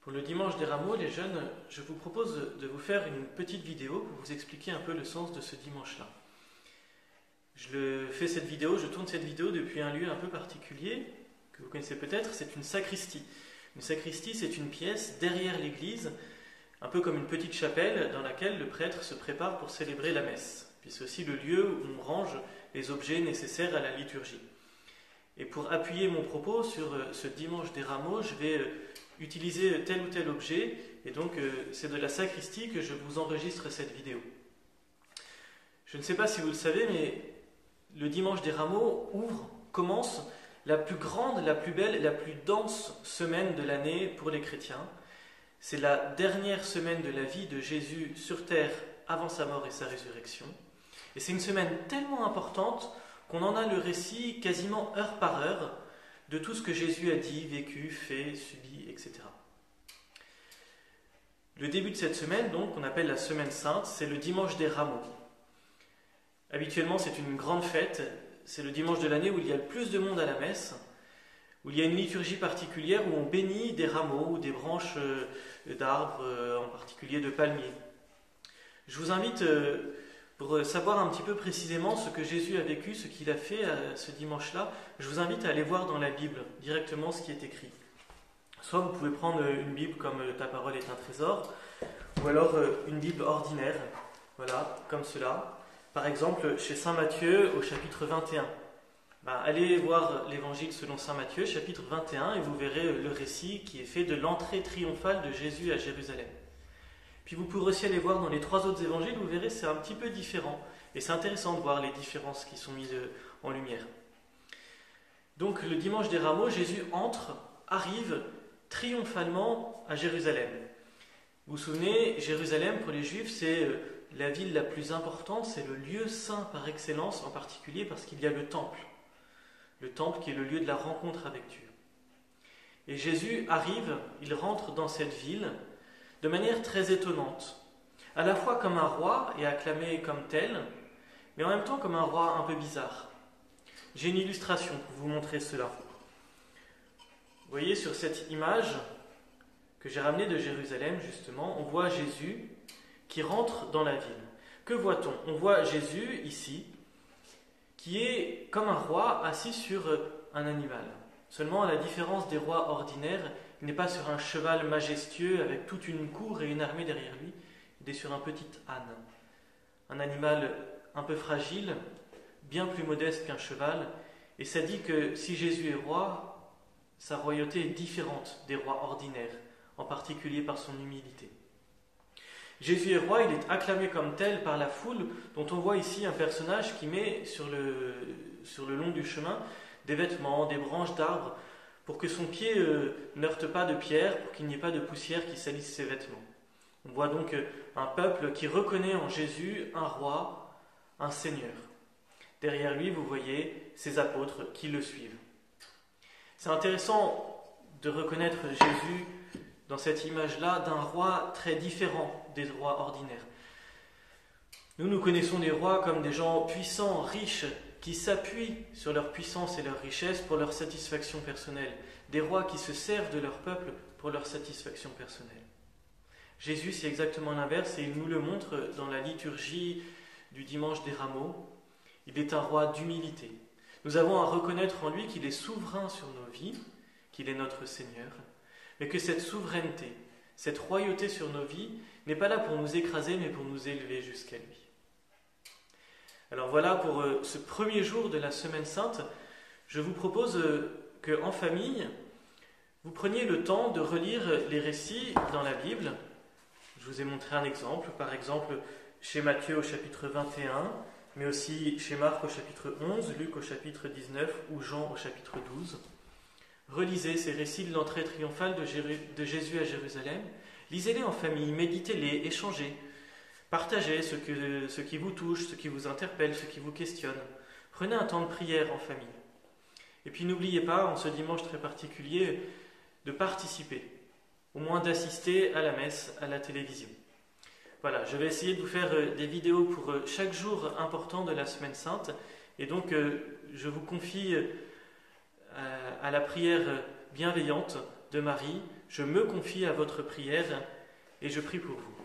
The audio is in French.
Pour le dimanche des rameaux, les jeunes, je vous propose de vous faire une petite vidéo pour vous expliquer un peu le sens de ce dimanche-là. Je tourne cette vidéo depuis un lieu un peu particulier, que vous connaissez peut-être, c'est une sacristie. Une sacristie, c'est une pièce derrière l'église, un peu comme une petite chapelle dans laquelle le prêtre se prépare pour célébrer la messe. Puis c'est aussi le lieu où on range les objets nécessaires à la liturgie. Et pour appuyer mon propos sur ce dimanche des rameaux, je vais utiliser tel ou tel objet, et donc c'est de la sacristie que je vous enregistre cette vidéo. Je ne sais pas si vous le savez, mais le dimanche des rameaux commence la plus grande, la plus belle, la plus dense semaine de l'année pour les chrétiens. C'est la dernière semaine de la vie de Jésus sur terre avant sa mort et sa résurrection. Et c'est une semaine tellement importante qu'on en a le récit quasiment heure par heure de tout ce que Jésus a dit, vécu, fait, subi, etc. Le début de cette semaine, donc, qu'on appelle la Semaine Sainte, c'est le dimanche des rameaux. Habituellement, c'est une grande fête, c'est le dimanche de l'année où il y a le plus de monde à la messe, où il y a une liturgie particulière où on bénit des rameaux ou des branches d'arbres, en particulier de palmiers. Je vous invite, pour savoir un petit peu précisément ce que Jésus a vécu, ce qu'il a fait ce dimanche-là, je vous invite à aller voir dans la Bible directement ce qui est écrit. Soit vous pouvez prendre une Bible comme Ta parole est un trésor, ou alors une Bible ordinaire, voilà, comme cela. Par exemple, chez Saint Matthieu, au chapitre 21. Allez voir l'évangile selon Saint Matthieu, chapitre 21, et vous verrez le récit qui est fait de l'entrée triomphale de Jésus à Jérusalem. Puis vous pourrez aussi aller voir dans les 3 autres évangiles, vous verrez c'est un petit peu différent. Et c'est intéressant de voir les différences qui sont mises en lumière. Donc le dimanche des rameaux, Jésus arrive triomphalement à Jérusalem. Vous vous souvenez, Jérusalem pour les Juifs c'est la ville la plus importante, c'est le lieu saint par excellence, en particulier parce qu'il y a le temple. Le temple qui est le lieu de la rencontre avec Dieu. Et Jésus arrive, il rentre dans cette ville de manière très étonnante, à la fois comme un roi et acclamé comme tel, mais en même temps comme un roi un peu bizarre. J'ai une illustration pour vous montrer cela. Vous voyez sur cette image que j'ai ramenée de Jérusalem, justement, on voit Jésus qui rentre dans la ville. Que voit-on? On voit Jésus ici, qui est comme un roi assis sur un animal. Seulement, à la différence des rois ordinaires, il n'est pas sur un cheval majestueux avec toute une cour et une armée derrière lui, il est sur un petit âne. Un animal un peu fragile, bien plus modeste qu'un cheval, et ça dit que si Jésus est roi, sa royauté est différente des rois ordinaires, en particulier par son humilité. Jésus est roi, il est acclamé comme tel par la foule, dont on voit ici un personnage qui met sur le long du chemin des vêtements, des branches d'arbres, pour que son pied n'heurte pas de pierre, pour qu'il n'y ait pas de poussière qui salisse ses vêtements. On voit donc un peuple qui reconnaît en Jésus un roi, un seigneur. Derrière lui, vous voyez ses apôtres qui le suivent. C'est intéressant de reconnaître Jésus dans cette image-là d'un roi très différent des rois ordinaires. Nous connaissons des rois comme des gens puissants, riches, qui s'appuient sur leur puissance et leur richesse pour leur satisfaction personnelle. Des rois qui se servent de leur peuple pour leur satisfaction personnelle. Jésus, c'est exactement l'inverse et il nous le montre dans la liturgie du dimanche des rameaux. Il est un roi d'humilité. Nous avons à reconnaître en lui qu'il est souverain sur nos vies, qu'il est notre Seigneur, mais que cette souveraineté, cette royauté sur nos vies n'est pas là pour nous écraser, mais pour nous élever jusqu'à lui. Alors voilà, pour ce premier jour de la Semaine Sainte, je vous propose qu'en famille, vous preniez le temps de relire les récits dans la Bible. Je vous ai montré un exemple, par exemple chez Matthieu au chapitre 21, mais aussi chez Marc au chapitre 11, Luc au chapitre 19 ou Jean au chapitre 12. Relisez ces récits de l'entrée triomphale de Jésus à Jérusalem. Lisez-les en famille, méditez-les, échangez. Partagez ce qui vous touche, ce qui vous interpelle, ce qui vous questionne. Prenez un temps de prière en famille. Et puis n'oubliez pas, en ce dimanche très particulier, de participer, au moins d'assister à la messe, à la télévision. Voilà, je vais essayer de vous faire des vidéos pour chaque jour important de la Semaine Sainte. Et donc, je vous confie à la prière bienveillante de Marie, je me confie à votre prière et je prie pour vous.